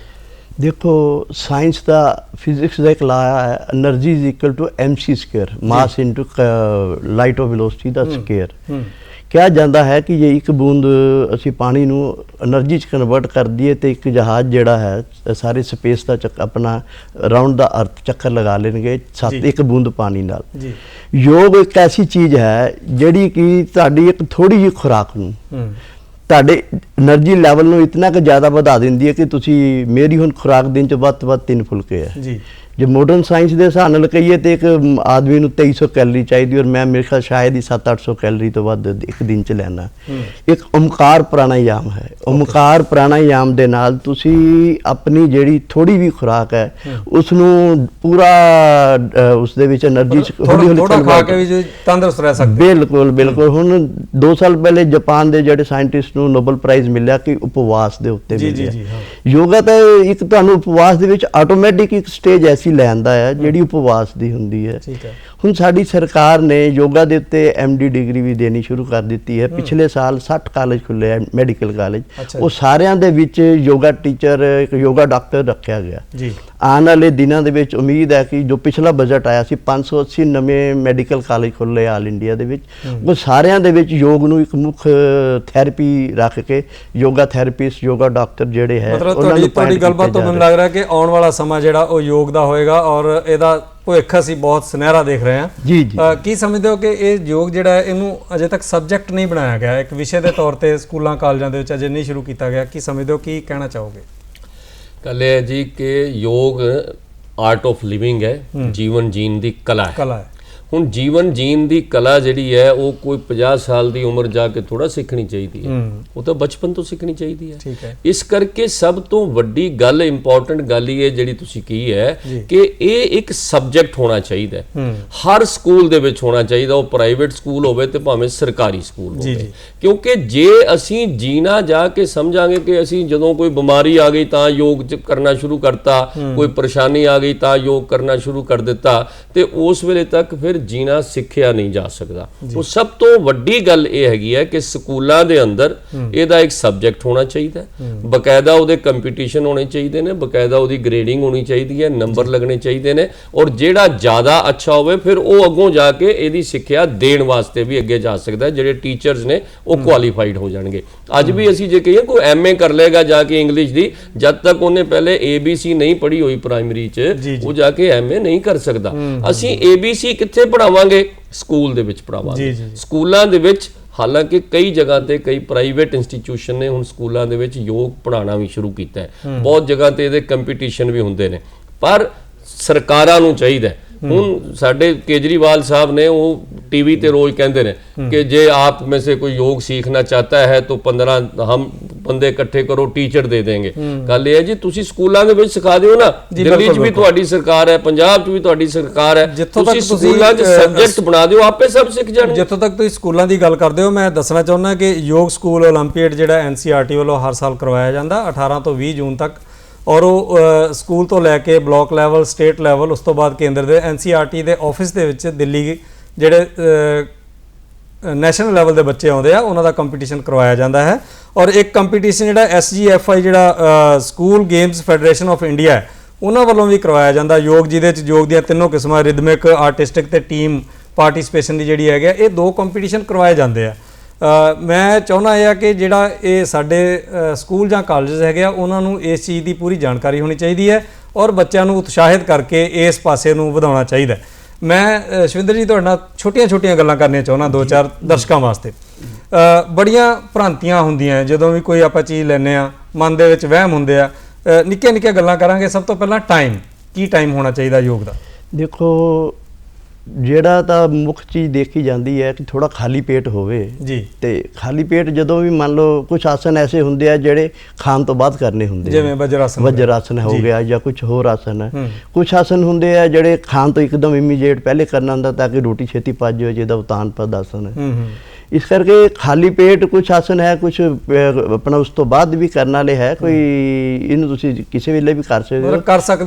S3: देखो साइंस का फिजिक्स का एक लाया है, energy is equal to MC square, mass into light of velocity का स्क्वायर। ਕਿਹਾ ਜਾਂਦਾ ਹੈ ਕਿ ਜੇ ਇੱਕ ਬੂੰਦ ਅਸੀਂ ਪਾਣੀ ਨੂੰ એનર્ਜੀ 'ਚ ਕਨਵਰਟ ਕਰ ਦਈਏ ਤੇ ਇੱਕ ਜਹਾਜ਼ ਜਿਹੜਾ ਹੈ ਸਾਰੇ ਸਪੇਸ ਦਾ ਆਪਣਾ ਰਾਉਂਡ ਦਾ ਅਰਥ ਚੱਕਰ ਲਗਾ ਲੈਣਗੇ ਇੱਕ ਬੂੰਦ ਪਾਣੀ ਨਾਲ। ਯੋਗ ਇੱਕ ਐਸੀ ਚੀਜ਼ ਹੈ ਜਿਹੜੀ ਕਿ ਤੁਹਾਡੀ ਇੱਕ ਥੋੜੀ ਜਿਹੀ ਖੁਰਾਕ ਨੂੰ ਤੁਹਾਡੇ એનર્ਜੀ ਲੈਵਲ ਨੂੰ ਇਤਨਾ ਕੁ ਜ਼ਿਆਦਾ ਵਧਾ ਦਿੰਦੀ ਹੈ ਕਿ ਤੁਸੀਂ, ਮੇਰੀ ਹੁਣ ਖੁਰਾਕ ਦਿਨ 'ਚ ਵੱਧ ਤੋਂ ਵੱਧ 3 ਫੁਲਕੇ ਹੈ ਜੀ, ਜੇ ਮਾਡਰਨ ਸਾਇੰਸ ਦੇ ਹਿਸਾਬ ਨਾਲ ਕਹੀਏ ਤੇ ਇੱਕ ਆਦਮੀ ਨੂੰ 2300 ਕੈਲਰੀ ਚਾਹੀਦੀ, ਔਰ ਮੈਂ ਮੇਰੇ ਖਿਆਲ ਸ਼ਾਇਦ ਹੀ 700-800 ਕੈਲਰੀ ਤੋਂ ਵੱਧ ਇੱਕ ਦਿਨ ਚ ਲੈਣਾ। ਇੱਕ ਓਮਕਾਰ ਪ੍ਰਾਣਾਯਾਮ ਹੈ। ਓਮਕਾਰ ਪ੍ਰਾਣਾਯਾਮ ਦੇ ਨਾਲ ਤੁਸੀਂ ਆਪਣੀ ਜਿਹੜੀ ਥੋੜੀ ਵੀ ਖੁਰਾਕ ਹੈ ਉਸ ਨੂੰ ਪੂਰਾ ਉਸ ਦੇ ਵਿੱਚ એનર્ਜੀ
S1: ਥੋੜਾ ਖਾ ਕੇ ਵੀ ਤੰਦਰੁਸਤ ਰਹਿ ਸਕਦੇ।
S3: ਬਿਲਕੁਲ ਬਿਲਕੁਲ। ਹੁਣ 2 ਸਾਲ ਪਹਿਲੇ ਜਾਪਾਨ ਦੇ ਜਿਹੜੇ ਸਾਇੰਟਿਸਟ ਨੂੰ ਨੋਬਲ ਪ੍ਰਾਈਜ਼ ਮਿਲਿਆ ਕਿ ਉਪਵਾਸ ਦੇ ਉੱਤੇ ਮਿਲਿਆ। ਯੋਗਾ ਤਾਂ ਇੱਕ ਤੁਹਾਨੂੰ ਉਪਵਾਸ ਦੇ ਵਿੱਚ ਆਟੋਮੈਟਿਕ ਇੱਕ ਸਟੇਜ ਐਸੀ ਲੈ ਆਂਦਾ ਹੈ ਜਿਹੜੀ ਉਪਵਾਸ ਦੀ ਹੁੰਦੀ ਹੈ। ਹੁਣ ਸਾਡੀ ਸਰਕਾਰ ਨੇ ਯੋਗਾ ਦੇ ਉੱਤੇ MD ਡਿਗਰੀ ਵੀ ਦੇਣੀ ਸ਼ੁਰੂ ਕਰ ਦਿੱਤੀ ਹੈ। ਪਿਛਲੇ ਸਾਲ 60 ਕਾਲਜ ਖੁੱਲੇ ਹੈ, ਮੈਡੀਕਲ ਕਾਲਜ, ਉਹ ਸਾਰਿਆਂ ਦੇ ਵਿੱਚ ਯੋਗਾ ਟੀਚਰ, ਇੱਕ ਯੋਗਾ ਡਾਕਟਰ ਰੱਖਿਆ ਗਿਆ। ਆਉਣ ਵਾਲੇ ਦਿਨਾਂ ਦੇ ਵਿੱਚ ਉਮੀਦ ਹੈ ਕਿ ਜੋ ਪਿਛਲਾ ਬਜਟ ਆਇਆ ਸੀ 580 ਨਵੇਂ ਮੈਡੀਕਲ ਕਾਲਜ ਖੁੱਲੇ ਆਲ ਇੰਡੀਆ ਦੇ ਵਿੱਚ, ਉਹ ਸਾਰਿਆਂ ਦੇ ਵਿੱਚ ਯੋਗ ਨੂੰ ਇੱਕ ਮੁੱਖ ਥੈਰੇਪੀ ਰੱਖ ਕੇ ਯੋਗਾ ਥੈਰੇਪਿਸਟ, ਯੋਗਾ ਡਾਕਟਰ ਜਿਹੜੇ ਹੈ
S1: ਉਹਨਾਂ ਨੂੰ ਤੁਹਾਡੀ ਗੱਲਬਾਤ ਤੋਂ ਮੈਨੂੰ ਲੱਗ ਰਿਹਾ ਕਿ ਆਉਣ ਵਾਲਾ ਸਮਾਂ ਜਿਹੜਾ ਉਹ ਯੋਗ ਦਾ ਹੋਏਗਾ ਔਰ ਇਹਦਾ ਭਵਿੱਖ ਅਸੀਂ ਬਹੁਤ ਸੁਨਹਿਰਾ ਦੇਖ ਰਹੇ ਹਾਂ।
S3: ਜੀ ਜੀ।
S1: ਕੀ ਸਮਝਦੇ ਹੋ ਕਿ ਇਹ ਯੋਗ ਜਿਹੜਾ ਹੈ ਇਹਨੂੰ ਅਜੇ ਤੱਕ ਸਬਜੈਕਟ ਨਹੀਂ ਬਣਾਇਆ ਗਿਆ, ਇੱਕ ਵਿਸ਼ੇ ਦੇ ਤੌਰ ਤੇ ਸਕੂਲਾਂ ਕਾਲਜਾਂ ਦੇ ਵਿੱਚ ਅਜੇ ਨਹੀਂ ਸ਼ੁਰੂ ਕੀਤਾ ਗਿਆ, ਕੀ ਸਮਝਦੇ ਹੋ, ਕੀ ਕਹਿਣਾ ਚਾਹੋਗੇ?
S2: ਗੱਲ ਇਹ ਹੈ ਜੀ ਕਿ ਯੋਗ ਆਰਟ ਆਫ ਲਿਵਿੰਗ ਹੈ, ਜੀਵਨ ਜੀਣ ਦੀ ਕਲਾ ਹੈ। ਹੁਣ ਜੀਵਨ ਜੀਣ ਦੀ ਕਲਾ ਜਿਹੜੀ ਹੈ ਉਹ ਕੋਈ 50 ਸਾਲ ਦੀ ਉਮਰ ਜਾ ਕੇ ਥੋੜਾ ਸਿੱਖਣੀ ਚਾਹੀਦੀ ਹੈ, ਉਹ ਤਾਂ ਬਚਪਨ ਤੋਂ ਸਿੱਖਣੀ ਚਾਹੀਦੀ ਹੈ। ਇਸ ਕਰਕੇ ਸਭ ਤੋਂ ਵੱਡੀ ਗੱਲ, ਇੰਪੋਰਟੈਂਟ ਗੱਲ ਇਹ ਜਿਹੜੀ ਤੁਸੀਂ ਕਹੀ ਹੈ ਕਿ ਇਹ ਇੱਕ ਸਬਜੈਕਟ ਹੋਣਾ ਚਾਹੀਦਾ ਹੈ, ਹਰ ਸਕੂਲ ਦੇ ਵਿੱਚ ਹੋਣਾ ਚਾਹੀਦਾ, ਉਹ ਪ੍ਰਾਈਵੇਟ ਸਕੂਲ ਹੋਵੇ ਤੇ ਭਾਵੇਂ ਸਰਕਾਰੀ ਸਕੂਲ ਹੋਵੇ। ਕਿਉਂਕਿ ਜੇ ਅਸੀਂ ਜੀਣਾ ਜਾ ਕੇ ਸਮਝਾਂਗੇ ਕਿ ਅਸੀਂ ਜਦੋਂ ਕੋਈ ਬਿਮਾਰੀ ਆ ਗਈ ਤਾਂ ਯੋਗ ਕਰਨਾ ਸ਼ੁਰੂ ਕਰਤਾ, ਕੋਈ ਪਰੇਸ਼ਾਨੀ ਆ ਗਈ ਤਾਂ ਯੋਗ ਕਰਨਾ ਸ਼ੁਰੂ ਕਰ ਦਿੱਤਾ, ਤੇ ਉਸ ਵੇਲੇ ਤੱਕ ਫਿਰ ਜੀਣਾ ਸਿੱਖਿਆ ਨਹੀਂ ਜਾ ਸਕਦਾ। ਉਹ ਸਭ ਤੋਂ ਵੱਡੀ ਗੱਲ ਇਹ ਹੈਗੀ ਹੈ ਕਿ ਸਕੂਲਾਂ ਦੇ ਅੰਦਰ ਇਹਦਾ ਇੱਕ ਸਬਜੈਕਟ ਹੋਣਾ ਚਾਹੀਦਾ, ਬਕਾਇਦਾ ਉਹਦੇ ਕੰਪੀਟੀਸ਼ਨ ਹੋਣੇ ਚਾਹੀਦੇ ਨੇ, ਬਕਾਇਦਾ ਉਹਦੀ ਗ੍ਰੇਡਿੰਗ ਹੋਣੀ ਚਾਹੀਦੀ ਹੈ, ਨੰਬਰ ਲੱਗਣੇ ਚਾਹੀਦੇ ਨੇ, ਔਰ ਜਿਹੜਾ ਜ਼ਿਆਦਾ ਅੱਛਾ ਹੋਵੇ ਫਿਰ ਉਹ ਅੱਗੋਂ ਜਾ ਕੇ ਇਹਦੀ ਸਿੱਖਿਆ ਦੇਣ ਵਾਸਤੇ ਵੀ ਅੱਗੇ ਜਾ ਸਕਦਾ। ਜਿਹੜੇ ਟੀਚਰਸ ਨੇ ਉਹ ਕੁਆਲੀਫਾਈਡ ਹੋ ਜਾਣਗੇ। ਅੱਜ ਵੀ ਅਸੀਂ ਜੇ ਕਹੀਏ ਕੋਈ MA ਕਰ ਲਏਗਾ ਜਾ ਕੇ ਇੰਗਲਿਸ਼ ਦੀ, ਜਦ ਤੱਕ ਉਹਨੇ ਪਹਿਲੇ ABC ਨਹੀਂ ਪੜ੍ਹੀ ਹੋਈ ਪ੍ਰਾਇਮਰੀ 'ਚ, ਉਹ ਜਾ ਕੇ MA ਨਹੀਂ ਕਰ ਸਕਦਾ। ਅਸੀਂ ABC ਕਿੱਥੇ ਪੜਾਵਾਂਗੇ? ਸਕੂਲ ਦੇ ਵਿੱਚ ਪੜਾਵਾਂਗੇ। ਸਕੂਲਾਂ ਦੇ ਵਿੱਚ ਹਾਲਾਂਕਿ ਕਈ ਜਗ੍ਹਾ ਤੇ ਕਈ ਪ੍ਰਾਈਵੇਟ ਇੰਸਟੀਚਿਊਸ਼ਨ ਨੇ ਹੁਣ ਸਕੂਲਾਂ ਦੇ ਵਿੱਚ ਯੋਗ ਪੜਾਉਣਾ ਵੀ ਸ਼ੁਰੂ ਕੀਤਾ ਹੈ। ਬਹੁਤ ਜਗ੍ਹਾ ਤੇ ਇਹਦੇ ਕੰਪੀਟੀਸ਼ਨ ਵੀ ਹੁੰਦੇ ਨੇ, ਪਰ ਸਰਕਾਰਾਂ ਨੂੰ ਚਾਹੀਦਾ, ਹੁਣ ਸਾਡੇ केजरीवाल साहब ने वो टीवी ਤੇ रोज कहते हैं कि जे आप में से कोई योग सीखना चाहता है तो 15 हम ਬੰਦੇ ਇਕੱਠੇ ਕਰੋ, ਟੀਚਰ ਦੇ ਦੇਂਗੇ। ਗੱਲ ਇਹ ਹੈ ਜੀ ਤੁਸੀਂ ਸਕੂਲਾਂ ਦੇ ਵਿੱਚ ਸਿਖਾ ਦਿਓ ਨਾ, ਦਿੱਲੀ 'ਚ ਵੀ ਤੁਹਾਡੀ ਸਰਕਾਰ ਹੈ, ਪੰਜਾਬ 'ਚ ਵੀ ਤੁਹਾਡੀ ਸਰਕਾਰ ਹੈ, ਤੁਸੀਂ ਸਕੂਲਾਂ 'ਚ ਸਬਜੈਕਟ ਬਣਾ ਦਿਓ, ਆਪੇ ਸਭ ਸਿੱਖ ਜਾਣਗੇ।
S1: ਜਿੱਥੋਂ ਤੱਕ ਤੁਸੀਂ ਸਕੂਲਾਂ ਦੀ ਗੱਲ ਕਰਦੇ ਹੋ, ਮੈਂ ਦੱਸਣਾ ਚਾਹੁੰਦਾ ਕਿ ਯੋਗ ਸਕੂਲ ਓਲੰਪੀਅਡ ਜਿਹੜਾ NCERT ਵੱਲੋਂ ਹਰ ਸਾਲ ਕਰਵਾਇਆ ਜਾਂਦਾ 18 ਤੋਂ 20 ਜੂਨ ਤੱਕ, ਔਰ ਉਹ ਸਕੂਲ ਤੋਂ ਲੈ ਕੇ ਬਲਾਕ ਲੈਵਲ, ਸਟੇਟ ਲੈਵਲ, ਉਸ ਤੋਂ ਬਾਅਦ ਕੇਂਦਰ ਦੇ NCERT ਦੇ ਆਫਿਸ ਦੇ ਵਿੱਚ ਦਿੱਲੀ ਜਿਹੜੇ ਨੈਸ਼ਨਲ ਲੈਵਲ ਦੇ ਬੱਚੇ ਆਉਂਦੇ ਆ ਉਹਨਾਂ ਦਾ ਕੰਪੀਟੀਸ਼ਨ ਕਰਵਾਇਆ ਜਾਂਦਾ ਹੈ। ਔਰ ਇੱਕ ਕੰਪੀਟੀਸ਼ਨ ਜਿਹੜਾ SGFI ਜਿਹੜਾ school games federation of India ਹੈ ਉਹਨਾਂ ਵੱਲੋਂ ਵੀ ਕਰਵਾਇਆ ਜਾਂਦਾ ਯੋਗ, ਜਿਹਦੇ ਵਿੱਚ ਯੋਗ ਦੀਆਂ ਤਿੰਨੋਂ ਕਿਸਮਾਂ ਰਿਦਮਿਕ, ਆਰਟਿਸਟਿਕ ਤੇ ਟੀਮ ਪਾਰਟੀਸਪੇਸ਼ਨ ਦੀ ਜਿਹੜੀ ਹੈਗੀ ਇਹ 2 ਕੰਪੀਟੀਸ਼ਨ ਕਰਵਾਏ ਜਾਂਦੇ ਆ। ਮੈਂ ਚਾਹੁੰਦਾ ਇਹ ਆ ਕਿ ਜਿਹੜਾ ਇਹ ਸਾਡੇ ਸਕੂਲ ਜਾਂ ਕਾਲਜ ਹੈਗੇ ਆ ਉਹਨਾਂ ਨੂੰ ਇਸ ਚੀਜ਼ ਦੀ ਪੂਰੀ ਜਾਣਕਾਰੀ ਹੋਣੀ ਚਾਹੀਦੀ ਹੈ ਔਰ ਬੱਚਿਆਂ ਨੂੰ ਉਤਸ਼ਾਹਿਤ ਕਰਕੇ ਇਸ ਪਾਸੇ ਨੂੰ ਵਧਾਉਣਾ ਚਾਹੀਦਾ। ਮੈਂ ਸ਼ਵਿੰਦਰ ਜੀ ਤੁਹਾਡੇ ਨਾਲ ਛੋਟੀਆਂ ਗੱਲਾਂ ਕਰਨੀਆਂ ਚਾਹੁੰਦਾ 2-4 ਦਰਸ਼ਕਾਂ ਵਾਸਤੇ। ਬੜੀਆਂ ਭ੍ਰਾਂਤੀਆਂ ਹੁੰਦੀਆਂ ਜਦੋਂ ਵੀ ਕੋਈ ਆਪਾਂ ਚੀਜ਼ ਲੈਂਦੇ ਆ, ਮਨ ਦੇ ਵਿੱਚ ਵਹਿਮ ਹੁੰਦੇ ਆ। ਨਿੱਕੀਆਂ ਗੱਲਾਂ ਕਰਾਂਗੇ। ਸਭ ਤੋਂ ਪਹਿਲਾਂ ਟਾਈਮ, ਕੀ ਟਾਈਮ ਹੋਣਾ ਚਾਹੀਦਾ ਯੋਗ ਦਾ?
S3: ਦੇਖੋ, ਜਿਹੜਾ ਤਾਂ ਮੁੱਖ ਚੀਜ਼ ਦੇਖੀ ਜਾਂਦੀ ਹੈ ਕਿ ਥੋੜਾ ਖਾਲੀ ਪੇਟ ਹੋਵੇ
S1: ਜੀ, ਤੇ
S3: ਖਾਲੀ ਪੇਟ ਜਦੋਂ ਵੀ ਮੰਨ ਲਓ ਕੁਝ ਆਸਨ ਐਸੇ ਹੁੰਦੇ ਆ ਜਿਹੜੇ ਖਾਣ ਤੋਂ ਬਾਅਦ ਕਰਨੇ ਹੁੰਦੇ,
S1: ਜਿਵੇਂ ਵਜਰ ਆਸਨ
S3: ਹੋ ਗਿਆ ਜਾਂ ਕੁਝ ਹੋਰ ਆਸਨ ਹੈ। ਕੁਝ ਆਸਨ ਹੁੰਦੇ ਆ ਜਿਹੜੇ ਖਾਣ ਤੋਂ ਇੱਕਦਮ ਇਮੀਡੀਏਟ ਪਹਿਲੇ ਕਰਨਾ ਹੁੰਦਾ ਤਾਂ ਕਿ ਰੋਟੀ ਛੇਤੀ ਪਚ ਜਾਵੇ, ਜਿਹਦਾ ਉਤਾਨ ਪਦ ਆਸਨ ਹੈ। ਇਸ ਕਰਕੇ ਖਾਲੀ ਪੇਟ ਕੁਝ ਆਸਨ ਹੈ, ਕੁਝ ਆਪਣਾ ਉਸ ਤੋਂ ਬਾਅਦ ਵੀ ਕਰਨ ਵਾਲੇ ਹੈ। ਕੋਈ ਇਹਨੂੰ ਤੁਸੀਂ ਕਿਸੇ ਵੇਲੇ ਵੀ ਕਰ ਸਕਦੇ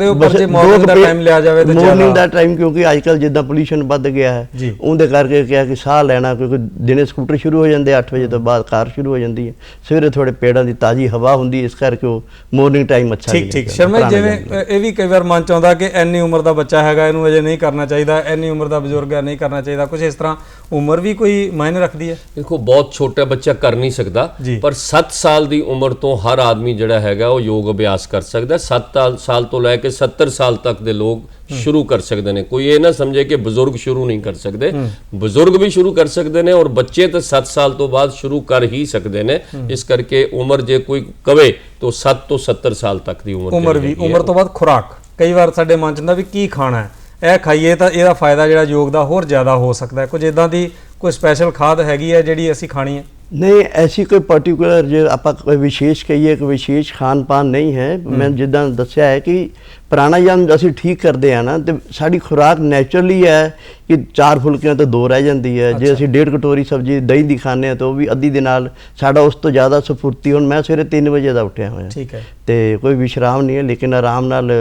S3: ਹੋ, ਪਰ ਜੇ ਮਾਰਨਿੰਗ ਦਾ ਟਾਈਮ ਲਿਆ ਜਾਵੇ ਤਾਂ ਮਾਰਨਿੰਗ ਦਾ ਟਾਈਮ, ਕਿਉਂਕਿ ਅੱਜ ਕੱਲ੍ਹ ਜਿੱਦਾਂ ਪੋਲਿਊਸ਼ਨ ਵੱਧ ਗਿਆ ਹੈ ਉਹਦੇ ਕਰਕੇ ਕਿਹਾ ਕਿ ਸਾਹ ਲੈਣਾ, ਕਿਉਂਕਿ ਦਿਨੇ ਸਕੂਟਰ ਸ਼ੁਰੂ ਹੋ ਜਾਂਦੇ 8 ਵਜੇ ਤੋਂ ਬਾਅਦ ਕਾਰ ਸ਼ੁਰੂ ਹੋ ਜਾਂਦੀ ਹੈ, ਸਵੇਰੇ ਥੋੜੇ ਪੇੜਾਂ ਦੀ ਤਾਜ਼ੀ ਹਵਾ ਹੁੰਦੀ, ਇਸ ਕਰਕੇ ਉਹ ਮਾਰਨਿੰਗ ਟਾਈਮ ਅੱਛਾ।
S1: ਠੀਕ ਸ਼ਰਮਾ, ਜਿਵੇਂ ਇਹ ਵੀ ਕਈ ਵਾਰ ਮਨ ਚ ਆਉਂਦਾ ਕਿ ਇੰਨੀ ਉਮਰ ਦਾ ਬੱਚਾ ਹੈਗਾ ਇਹਨੂੰ ਅਜੇ ਨਹੀਂ ਕਰਨਾ ਚਾਹੀਦਾ, ਇੰਨੀ ਉਮਰ ਦਾ ਬਜ਼ੁਰਗ ਹੈ ਨਹੀਂ ਕਰਨਾ ਚਾਹੀਦਾ, ਕੁਝ ਇਸ ਤਰ੍ਹਾਂ ਉਮਰ ਵੀ ਕੋਈ ਮਾਇਨੇ ਰੱਖਦੀ ਹੈ?
S2: ਦੇਖੋ, ਬਹੁਤ ਛੋਟਾ ਬੱਚਾ ਕਰ ਨਹੀਂ ਸਕਦਾ, ਪਰ 7 ਸਾਲ ਦੀ ਉਮਰ ਤੋਂ ਹਰ ਆਦਮੀ ਜਿਹੜਾ ਹੈਗਾ ਉਹ ਯੋਗ ਅਭਿਆਸ ਕਰ ਸਕਦਾ। 7 ਸਾਲ ਤੋਂ ਲੈ ਕੇ 70 ਸਾਲ ਤੱਕ ਦੇ ਲੋਕ ਸ਼ੁਰੂ ਕਰ ਸਕਦੇ ਨੇ। ਕੋਈ ਇਹ ਨਾ ਸਮਝੇ ਕਿ ਬਜ਼ੁਰਗ ਸ਼ੁਰੂ ਨਹੀਂ ਕਰ ਸਕਦੇ, ਬਜ਼ੁਰਗ ਵੀ ਸ਼ੁਰੂ ਕਰ ਸਕਦੇ ਨੇ ਔਰ ਬੱਚੇ ਤਾਂ 7 ਸਾਲ ਤੋਂ ਬਾਅਦ ਸ਼ੁਰੂ ਕਰ ਹੀ ਸਕਦੇ ਨੇ। ਇਸ ਕਰਕੇ ਉਮਰ ਜੇ ਕੋਈ ਕਵੇ ਤਾਂ 7 ਤੋਂ 70 ਸਾਲ ਤੱਕ ਦੀ ਉਮਰ
S1: ਤੋਂ ਬਾਅਦ ਖੁਰਾਕ ਕਈ ਵਾਰ ਸਾਡੇ ਮਨ 'ਚ ਹੁੰਦਾ ਵੀ ਕੀ ਖਾਣਾ ਹੈ, ਇਹ ਖਾਈਏ ਤਾਂ ਇਹਦਾ ਫਾਇਦਾ ਜਿਹੜਾ ਯੋਗ ਦਾ ਹੋਰ ਜ਼ਿਆਦਾ ਹੋ ਸਕਦਾ ਹੈ। ਕੁਝ ਇਦਾਂ ਦੀ ਕੋਈ ਸਪੈਸ਼ਲ ਖਾਦ ਹੈਗੀ ਹੈ ਜਿਹੜੀ ਅਸੀਂ ਖਾਣੀ ਹੈ?
S3: ਨਹੀਂ, ਐਸੀ ਕੋਈ ਪਾਰਟਿਕੂਲਰ ਜੇ ਆਪਾਂ ਕੋਈ ਵਿਸ਼ੇਸ਼ ਕਹੀਏ ਕਿ ਵਿਸ਼ੇਸ਼ ਖਾਣ ਪਾਨ ਨਹੀਂ ਹੈ। ਮੈਂ ਜਿੱਦਾਂ ਦੱਸਿਆ ਹੈ ਕਿ ਪ੍ਰਾਣਾਯਾਮ ਅਸੀਂ ਠੀਕ ਕਰਦੇ ਆ ਨਾ, ਤੇ ਸਾਡੀ ਖੁਰਾਕ ਨੈਚੁਰਲੀ ਹੈ ਕਿ 4 ਫੁਲਕਿਆਂ ਤੋਂ 2 ਰਹਿ ਜਾਂਦੀ ਹੈ। ਜੇ ਅਸੀਂ 1.5 ਕਟੋਰੀ ਸਬਜ਼ੀ ਦਹੀਂ ਦੀ ਖਾਂਦੇ ਹਾਂ ਤਾਂ ਉਹ ਵੀ ਅੱਧੀ ਦੇ ਨਾਲ ਸਾਡਾ ਉਸ ਤੋਂ ਜ਼ਿਆਦਾ ਸਫੁਰਤੀ। ਹੁਣ ਮੈਂ ਸਵੇਰੇ 3 ਵਜੇ ਦਾ ਉੱਠਿਆ ਹੋਇਆ,
S1: ਠੀਕ ਹੈ,
S3: ਤੇ ਕੋਈ ਵਿਸ਼ਰਾਮ ਨਹੀਂ ਹੈ, ਲੇਕਿਨ ਆਰਾਮ ਨਾਲ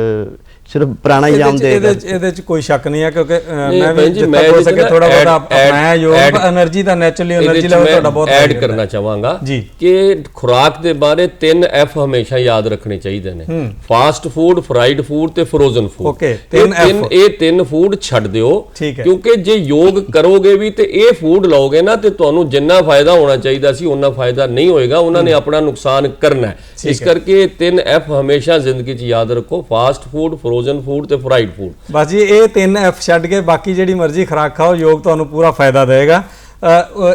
S3: ਸਿਰਫ ਪ੍ਰਾਣਾਯਾਮ ਦੇ
S1: ਇਹਦੇ ਚ ਕੋਈ ਸ਼ੱਕ ਨਹੀਂ ਹੈ, ਕਿਉਂਕਿ ਮੈਂ ਵੀ ਜਿੱਦਾਂ ਹੋ ਸਕੇ ਥੋੜਾ ਬਹੁਤਾ ਮੈਂ ਯੋਗ એનર્ਜੀ ਦਾ ਨੈਚੁਰਲੀ એનર્ਜੀ ਲੈਵਲ ਤੁਹਾਡਾ ਬਹੁਤ
S2: ਐਡ ਕਰਨਾ ਚਾਹਾਂਗਾ ਕਿ ਖੁਰਾਕ ਦੇ ਬਾਰੇ 3 F ਹਮੇਸ਼ਾ ਯਾਦ ਰੱਖਣੇ ਚਾਹੀਦੇ ਨੇ। ਫਾਸਟ ਫੂਡ, ਫਰਾਈਡ ਫੂਡ ਤੇ ਫਰੋਜ਼ਨ ਫੂਡ।
S1: ਓਕੇ,
S2: ਇਹ 3 ਫੂਡ ਛੱਡ ਦਿਓ, ਕਿਉਂਕਿ ਜੇ ਯੋਗ ਕਰੋਗੇ ਵੀ ਤੇ ਇਹ ਫੂਡ ਲਓਗੇ ਨਾ ਤੇ ਤੁਹਾਨੂੰ ਜਿੰਨਾ ਫਾਇਦਾ ਹੋਣਾ ਚਾਹੀਦਾ ਸੀ ਉਹਨਾਂ ਫਾਇਦਾ ਨਹੀਂ ਹੋਏਗਾ, ਉਹਨਾਂ ਨੇ ਆਪਣਾ ਨੁਕਸਾਨ ਕਰਨਾ ਹੈ। ਇਸ ਕਰਕੇ 3 F ਹਮੇਸ਼ਾ ਜ਼ਿੰਦਗੀ 'ਚ ਯਾਦ ਰੱਖੋ, ਫਾਸਟ ਫੂਡ, ਫਰੋਜ਼ਨ ਫੂਡ ਤੇ ਫਰਾਈਡ ਫੂਡ।
S1: ਬਸ ਜੀ ਇਹ 3 F ਛੱਡ ਕੇ ਬਾਕੀ ਜਿਹੜੀ ਮਰਜ਼ੀ ਖੁਰਾਕ ਖਾਓ, ਯੋਗ ਤੁਹਾਨੂੰ ਪੂਰਾ ਫਾਇਦਾ ਦੇਗਾ।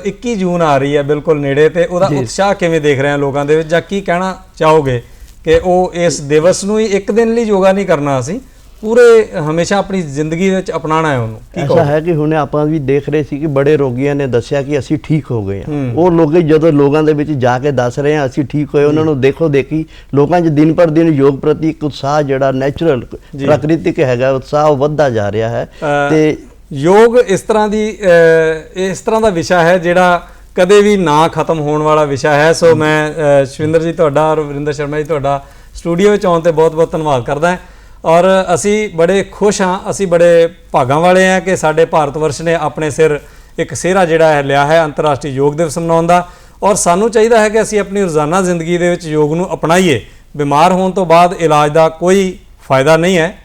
S1: 21 ਜੂਨ ਆ ਰਹੀ ਹੈ ਬਿਲਕੁਲ ਨੇੜੇ, ਤੇ ਉਹਦਾ ਉਤਸ਼ਾਹ ਕਿਵੇਂ ਦੇਖ ਰਹੇ ਆ ਲੋਕਾਂ ਦੇ ਵਿੱਚ, ਜਾਂ ਕੀ ਕਹਿਣਾ ਚਾਹੋਗੇ ਕਿ ਉਹ ਇਸ ਦਿਵਸ ਨੂੰ ਹੀ ਇੱਕ ਦਿਨ ਲਈ ਯੋਗਾ ਨਹੀਂ ਕਰਨਾ, ਅਸੀਂ ਪੂਰੇ ਹਮੇਸ਼ਾ ਆਪਣੀ ਜ਼ਿੰਦਗੀ ਵਿੱਚ ਅਪਣਾਉਣਾ ਹੈ ਉਹਨੂੰ?
S3: ਐਸਾ ਹੈ ਕਿ ਹੁਣੇ ਆਪਾਂ ਵੀ ਦੇਖ ਰਹੇ ਸੀ ਕਿ ਬੜੇ ਰੋਗੀਆਂ ਨੇ ਦੱਸਿਆ ਕਿ ਅਸੀਂ ਠੀਕ ਹੋ ਗਏ ਹਾਂ। ਉਹ ਲੋਕ ਜਦੋਂ ਲੋਕਾਂ ਦੇ ਵਿੱਚ ਜਾ ਕੇ ਦੱਸ ਰਹੇ ਹਾਂ ਅਸੀਂ ਠੀਕ ਹੋਏ, ਉਹਨਾਂ ਨੂੰ ਦੇਖੋ ਦੇਖੀ ਲੋਕਾਂ 'ਚ ਦਿਨ ਪਰ ਦਿਨ ਯੋਗ ਪ੍ਰਤੀ ਇੱਕ ਉਤਸ਼ਾਹ ਜਿਹੜਾ ਨੈਚੁਰਲ ਪ੍ਰਾਕ੍ਰਿਤਿਕ ਹੈਗਾ ਉਤਸ਼ਾਹ ਉਹ ਵੱਧਦਾ ਜਾ ਰਿਹਾ ਹੈ। ਤੇ
S1: ਯੋਗ ਇਸ ਤਰ੍ਹਾਂ ਦਾ ਵਿਸ਼ਾ ਹੈ ਜਿਹੜਾ ਕਦੇ ਵੀ ਨਾ ਖਤਮ ਹੋਣ ਵਾਲਾ ਵਿਸ਼ਾ ਹੈ। ਸੋ ਮੈਂ ਸ਼ਵਿੰਦਰ ਜੀ ਤੁਹਾਡਾ ਔਰ ਵਰਿੰਦਰ ਸ਼ਰਮਾ ਜੀ ਤੁਹਾਡਾ ਸਟੂਡੀਓ ਵਿੱਚ ਆਉਣ ਤੇ ਬਹੁਤ ਬਹੁਤ ਧੰਨਵਾਦ ਕਰਦਾ। ਔਰ ਅਸੀਂ ਬੜੇ ਖੁਸ਼ ਹਾਂ, ਅਸੀਂ ਬੜੇ ਭਾਗਾਂ ਵਾਲੇ ਹਾਂ ਕਿ ਸਾਡੇ ਭਾਰਤ ਵਰਸ਼ ਨੇ ਆਪਣੇ ਸਿਰ ਇੱਕ ਸਿਹਰਾ ਜਿਹੜਾ ਹੈ ਲਿਆ ਹੈ ਅੰਤਰਰਾਸ਼ਟਰੀ ਯੋਗ ਦਿਵਸ ਮਨਾਉਣ ਦਾ। ਔਰ ਸਾਨੂੰ ਚਾਹੀਦਾ ਹੈ ਕਿ ਅਸੀਂ ਆਪਣੀ ਰੋਜ਼ਾਨਾ ਜ਼ਿੰਦਗੀ ਦੇ ਵਿੱਚ ਯੋਗ ਨੂੰ ਅਪਣਾਈਏ। ਬਿਮਾਰ ਹੋਣ ਤੋਂ ਬਾਅਦ ਇਲਾਜ ਦਾ ਕੋਈ ਫਾਇਦਾ ਨਹੀਂ ਹੈ,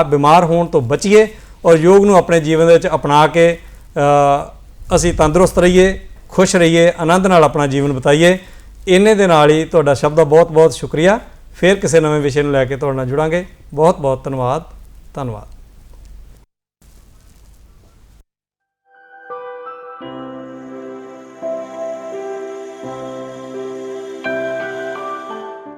S1: ਬਿਮਾਰ ਹੋਣ ਤੋਂ ਬਚੀਏ ਔਰ ਯੋਗ ਨੂੰ ਆਪਣੇ ਜੀਵਨ ਦੇ ਵਿੱਚ ਅਪਣਾ ਕੇ ਅਸੀਂ ਤੰਦਰੁਸਤ ਰਹੀਏ, ਖੁਸ਼ ਰਹੀਏ, ਆਨੰਦ ਨਾਲ ਆਪਣਾ ਜੀਵਨ ਬਿਤਾਈਏ। ਇੰਨੇ ਦੇ ਨਾਲ ਹੀ ਤੁਹਾਡਾ ਸਭ ਦਾ ਬਹੁਤ ਬਹੁਤ ਸ਼ੁਕਰੀਆ। ਫਿਰ ਕਿਸੇ ਨਵੇਂ ਵਿਸ਼ੇ ਨੂੰ ਲੈ ਕੇ ਤੁਹਾਡੇ ਨਾਲ ਜੁੜਾਂਗੇ। ਬਹੁਤ ਬਹੁਤ ਧੰਨਵਾਦ।